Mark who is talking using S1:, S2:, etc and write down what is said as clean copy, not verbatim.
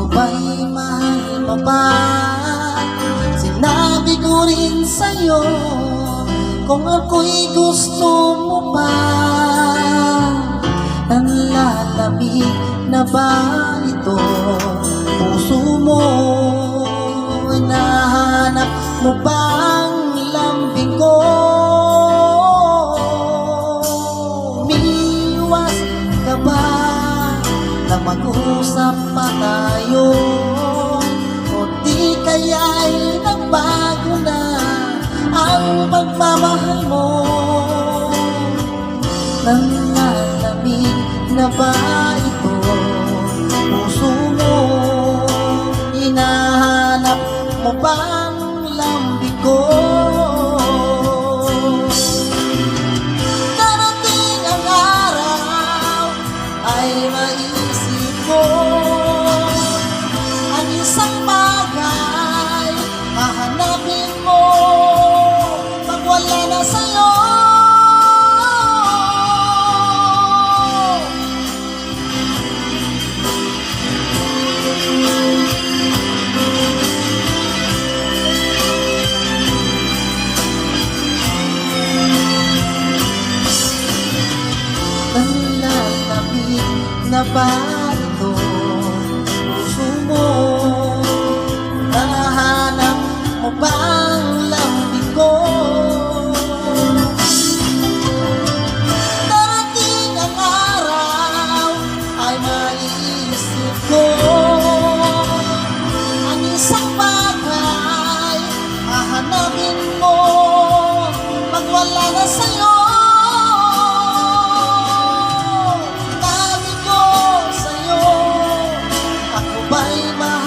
S1: ba'y mahal mo ba? Sinabi ko rin sa'yo kung ako'y gusto mo pa. Nanlalamig na ba ito? Puso mo, hinahanap mo ba ang lambing ko? Umiiwas ka ba na mag-usap pa tayo? O di kaya'y nagbago na ang pagmamahal mo? Nanlalamig na ba ito? Puso mo, hinahanap mo bang lambing ko? Darating ang araw ay maisip ko ang isang bagay hahanapin mo pag wala na sa'yo. Nanlalamig na ba ito? Puso mo, nahanap mo ba ang lambing ko? Darating ang araw ay maiisip ko ang isang bagay hahanapin mo pag wala na sa'yo. Ba'y mahal